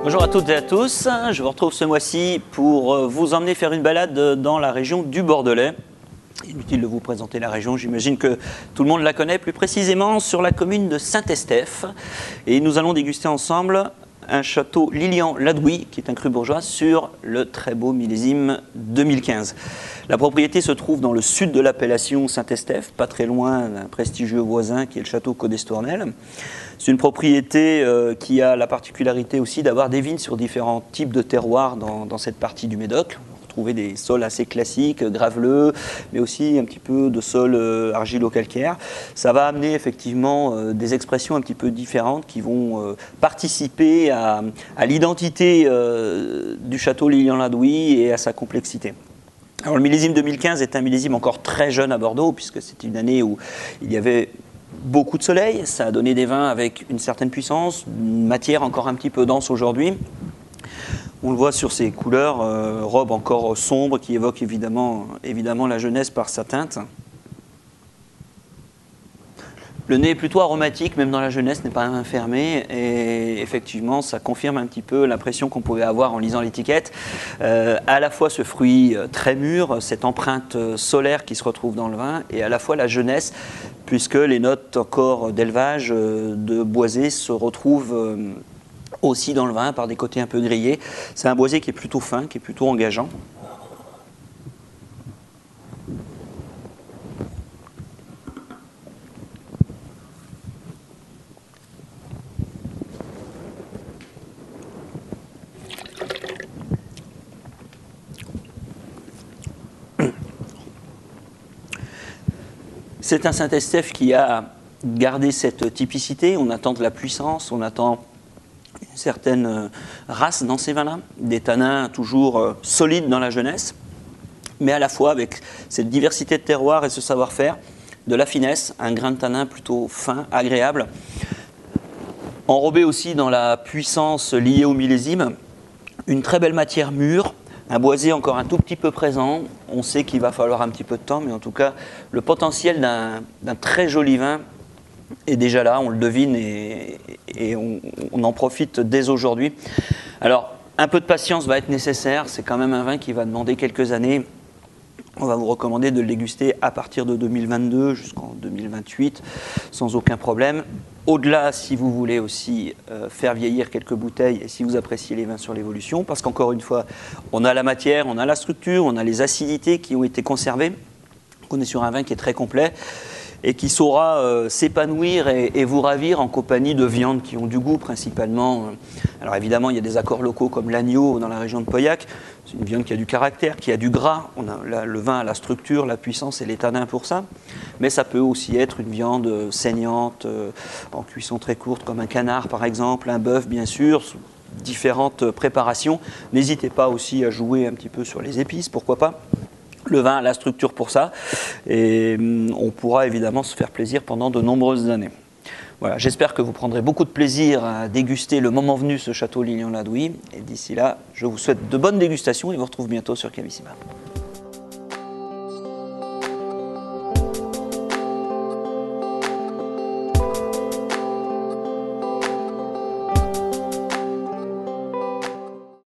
Bonjour à toutes et à tous, je vous retrouve ce mois-ci pour vous emmener faire une balade dans la région du Bordelais. Inutile de vous présenter la région, j'imagine que tout le monde la connaît, plus précisément sur la commune de Saint-Estèphe. Et nous allons déguster ensemble un château Lilian-Ladouis, qui est un cru bourgeois, sur le très beau millésime 2015. La propriété se trouve dans le sud de l'appellation Saint-Estèphe, pas très loin d'un prestigieux voisin qui est le château Caudestournel. C'est une propriété qui a la particularité aussi d'avoir des vignes sur différents types de terroirs dans cette partie du Médoc. On va retrouver des sols assez classiques, graveleux, mais aussi un petit peu de sol argilo-calcaire. Ça va amener effectivement des expressions un petit peu différentes qui vont participer à l'identité du château Lilian-Ladouis et à sa complexité. Alors, le millésime 2015 est un millésime encore très jeune à Bordeaux, puisque c'est une année où il y avait beaucoup de soleil, ça a donné des vins avec une certaine puissance, une matière encore un petit peu dense aujourd'hui. On le voit sur ces couleurs, robes encore sombres qui évoquent évidemment la jeunesse par sa teinte. Le nez est plutôt aromatique, même dans la jeunesse, n'est pas infirmé, et effectivement, ça confirme un petit peu l'impression qu'on pouvait avoir en lisant l'étiquette. À la fois ce fruit très mûr, cette empreinte solaire qui se retrouve dans le vin, et à la fois la jeunesse, puisque les notes encore d'élevage, de boisé, se retrouvent aussi dans le vin par des côtés un peu grillés. C'est un boisé qui est plutôt fin, qui est plutôt engageant. C'est un Saint-Estèphe qui a gardé cette typicité. On attend de la puissance, on attend une certaine race dans ces vins-là, des tanins toujours solides dans la jeunesse, mais à la fois avec cette diversité de terroirs et ce savoir-faire, de la finesse, un grain de tanin plutôt fin, agréable, enrobé aussi dans la puissance liée au millésime, une très belle matière mûre, un boisé encore un tout petit peu présent. On sait qu'il va falloir un petit peu de temps, mais en tout cas, le potentiel d'un très joli vin est déjà là, on le devine et on en profite dès aujourd'hui. Alors, un peu de patience va être nécessaire, c'est quand même un vin qui va demander quelques années. On va vous recommander de le déguster à partir de 2022 jusqu'en 2028, sans aucun problème. Au-delà, si vous voulez aussi faire vieillir quelques bouteilles et si vous appréciez les vins sur l'évolution, parce qu'encore une fois, on a la matière, on a la structure, on a les acidités qui ont été conservées. On est sur un vin qui est très complet et qui saura s'épanouir et vous ravir en compagnie de viandes qui ont du goût principalement. Alors évidemment, il y a des accords locaux comme l'agneau dans la région de Pauillac. C'est une viande qui a du caractère, qui a du gras. Le vin a la structure, la puissance et les tanins pour ça. Mais ça peut aussi être une viande saignante, en cuisson très courte, comme un canard par exemple, un bœuf bien sûr, sous différentes préparations. N'hésitez pas aussi à jouer un petit peu sur les épices, pourquoi pas. Le vin a la structure pour ça et on pourra évidemment se faire plaisir pendant de nombreuses années. Voilà, j'espère que vous prendrez beaucoup de plaisir à déguster le moment venu ce château Lilian-Ladouis. Et d'ici là, je vous souhaite de bonnes dégustations et vous retrouve bientôt sur Cavissima.